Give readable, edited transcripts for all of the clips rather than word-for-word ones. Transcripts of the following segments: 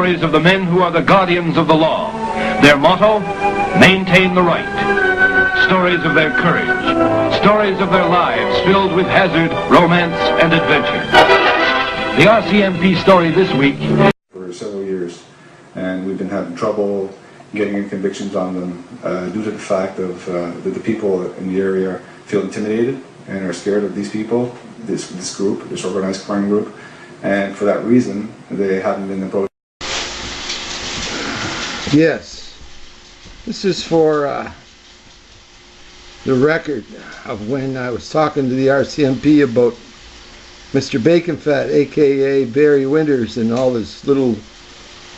stories of the men who are the guardians of the law. Their motto, maintain the right. Stories of their courage. Stories of their lives filled with hazard, romance, and adventure. The RCMP story this week. For several years, and we've been having trouble getting any convictions on them due to the fact of that the people in the area feel intimidated and are scared of these people, this group, this organized crime group, and for that reason they haven't been approached. Yes, this is for the record of when I was talking to the RCMP about Mr. Baconfat, aka Barry Winters, and all his little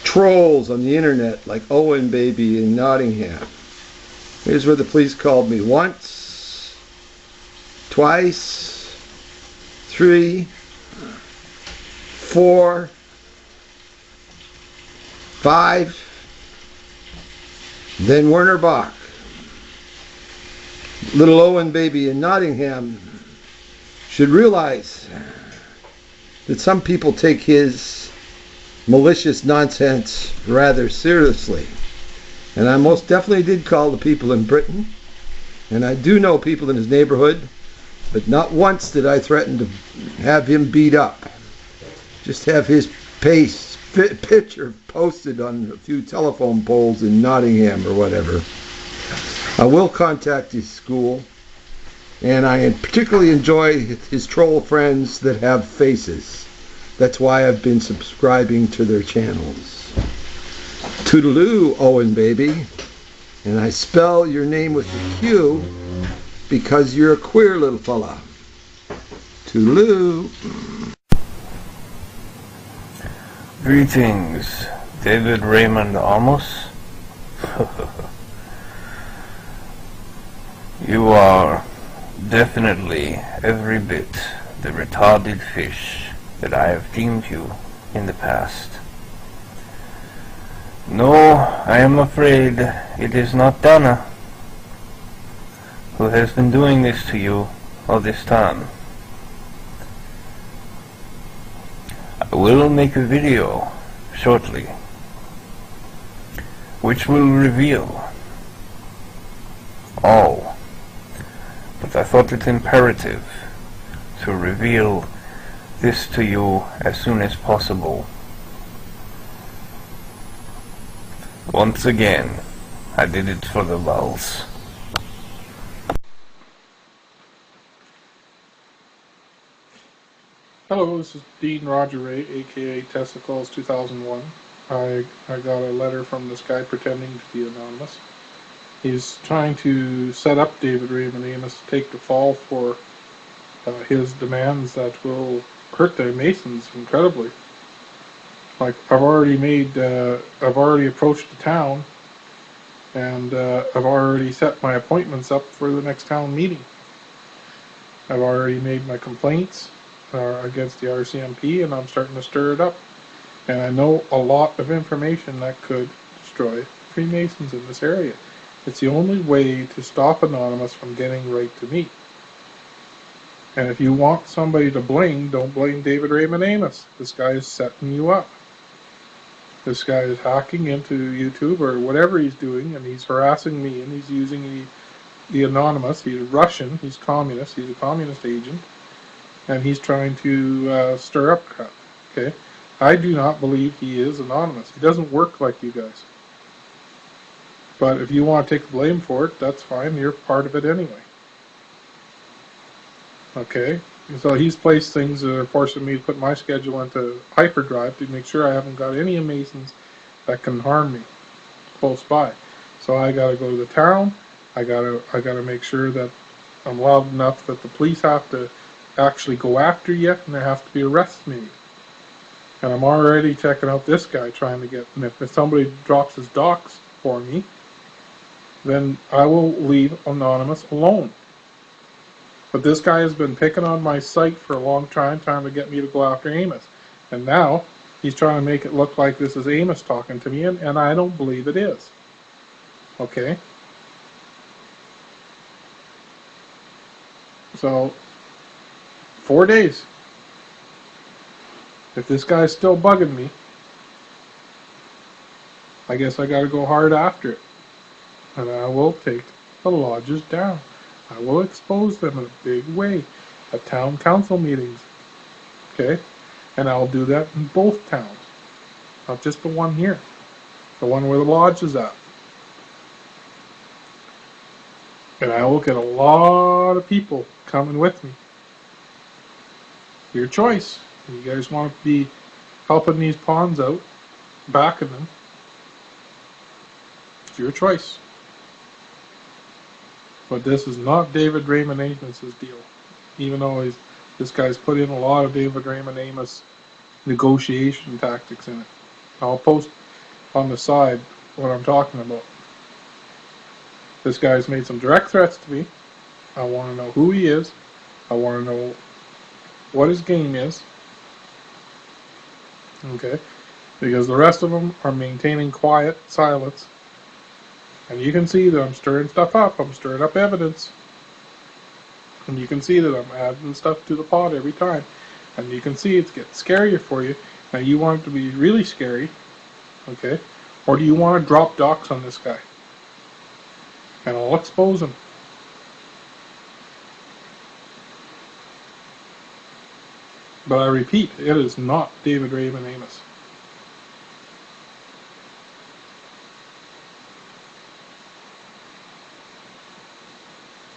trolls on the internet like Owen Baby in Nottingham. Here's where the police called me: once, twice, 3, 4, 5, then Werner Bach. Little Owen Baby in Nottingham should realize that some people take his malicious nonsense rather seriously. And I most definitely did call the people in Britain, and I do know people in his neighborhood, but not once did I threaten to have him beat up. Just have his picture posted on a few telephone poles in Nottingham or whatever. I will contact his school, and I particularly enjoy his troll friends that have faces. That's why I've been subscribing to their channels. Toodaloo, Owen Baby. And I spell your name with a Q because you're a queer little fella. Toodaloo. Greetings, David Raymond Amos. You are definitely every bit the retarded fish that I have deemed you in the past. No, I am afraid it is not Donna who has been doing this to you all this time. I will make a video shortly which will reveal all, but I thought it imperative to reveal this to you as soon as possible. Once again, I did it for the lulz. Hello, this is Dean Roger Ray, aka Testicles 2001. I got a letter from this guy pretending to be anonymous. He's trying to set up David Raymond Amos to take the fall for his demands that will hurt the Masons incredibly. Like, I've already approached the town, and I've already set my appointments up for the next town meeting. I've already made my complaints against the RCMP, and I'm starting to stir it up. And I know a lot of information that could destroy Freemasons in this area. It's the only way to stop Anonymous from getting right to me. And if you want somebody to blame, don't blame David Raymond Amos. This guy is setting you up. This guy is hacking into YouTube or whatever he's doing, and he's harassing me, and he's using the Anonymous. He's Russian, he's communist, he's a communist agent, and he's trying to stir up crap. Okay? I do not believe he is anonymous. He doesn't work like you guys. But if you want to take the blame for it, that's fine. You're part of it anyway. Okay? So he's placed things that are forcing me to put my schedule into hyperdrive to make sure I haven't got any Masons that can harm me close by. So I got to go to the town. I got to make sure that I'm loud enough that the police have to actually go after you, and there have to be arrests made. And I'm already checking out this guy trying to get, and if somebody drops his docs for me, then I will leave Anonymous alone. But this guy has been picking on my site for a long time, trying to get me to go after Amos. And now he's trying to make it look like this is Amos talking to me, and I don't believe it is. Okay? So, 4 days. If this guy's still bugging me, I guess I gotta go hard after it. And I will take the lodges down. I will expose them in a big way at town council meetings. Okay? And I'll do that in both towns. Not just the one here. The one where the lodge is at. And I will get a lot of people coming with me. Your choice. You guys want to be helping these pawns out, backing them. It's your choice. But this is not David Raymond Amos's deal. Even though this guy's put in a lot of David Raymond Amos negotiation tactics in it. I'll post on the side what I'm talking about. This guy's made some direct threats to me. I want to know who he is. I want to know what his game is. Okay? Because the rest of them are maintaining quiet silence. And you can see that I'm stirring stuff up. I'm stirring up evidence. And you can see that I'm adding stuff to the pot every time. And you can see it's getting scarier for you. Now you want it to be really scary. Okay? Or do you want to drop docs on this guy? And I'll expose him. But I repeat, it is not David Raymond Amos.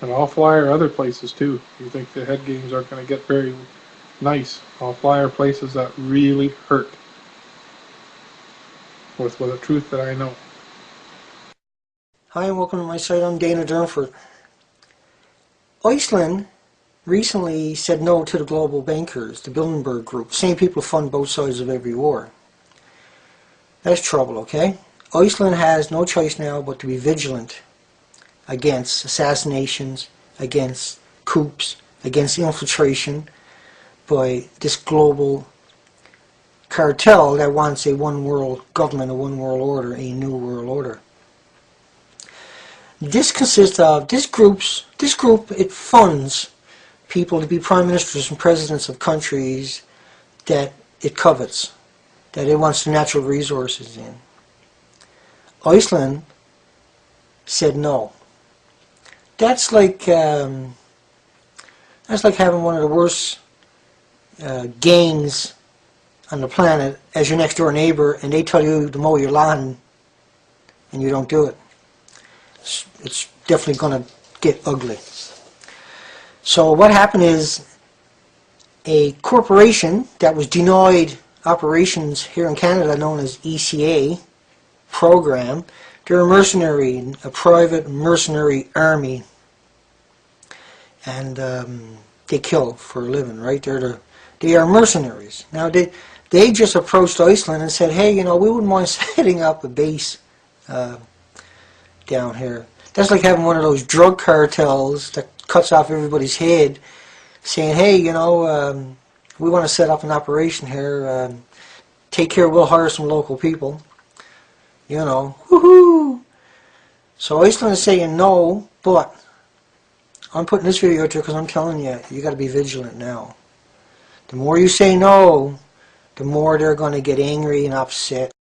And I'll flyer other places too. You think the head games aren't going to get very nice. I'll flyer places that really hurt. With the truth that I know. Hi and welcome to my site. I'm Dana Durnford. Iceland recently said no to the global bankers, the Bilderberg Group, same people who fund both sides of every war. That's trouble, okay? Iceland has no choice now but to be vigilant against assassinations, against coups, against infiltration by this global cartel that wants a one world government, a one world order, a new world order. This consists of, this group, it funds people to be prime ministers and presidents of countries that it covets, that it wants the natural resources in. Iceland said no. That's like having one of the worst gangs on the planet as your next door neighbor, and they tell you to mow your lawn and you don't do it. It's definitely going to get ugly. So what happened is a corporation that was denied operations here in Canada known as ECA program, they're a mercenary, a private mercenary army, and they kill for a living, right? They are mercenaries. Now they just approached Iceland and said, hey, you know, we wouldn't mind setting up a base down here. That's like having one of those drug cartels that cuts off everybody's head, saying, hey, you know, we want to set up an operation here. Take care, we'll hire some local people. You know, woohoo! So Iceland is saying no, but I'm putting this video out there because I'm telling you, you got to be vigilant now. The more you say no, the more they're going to get angry and upset.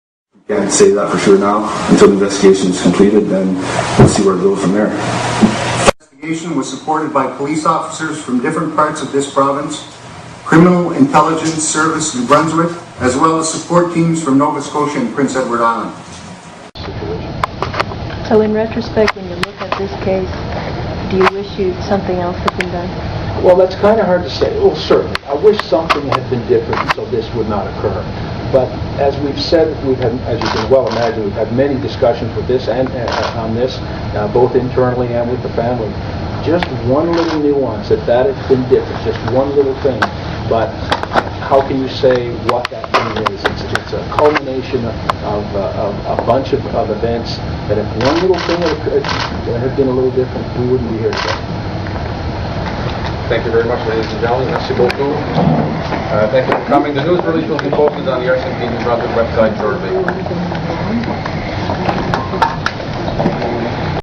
Can't say that for sure now. Until the investigation is completed, then we'll see where it goes from there. The investigation was supported by police officers from different parts of this province, Criminal Intelligence Service New Brunswick, as well as support teams from Nova Scotia and Prince Edward Island. So in retrospect, when you look at this case, do you wish something else had been done? Well, that's kind of hard to say. Well, certainly. I wish something had been different so this would not occur. But as we've said, we've had, as you can well imagine, we've had many discussions with this and on this, both internally and with the family. Just one little nuance, if that had been different, just one little thing. But how can you say what that thing is? It's a culmination of a bunch of events that if one little thing had been a little different, we wouldn't be here today. Thank you very much, ladies and gentlemen. Merci beaucoup. Thank you for coming. The news release will be posted on the RCMP New Brunswick website shortly.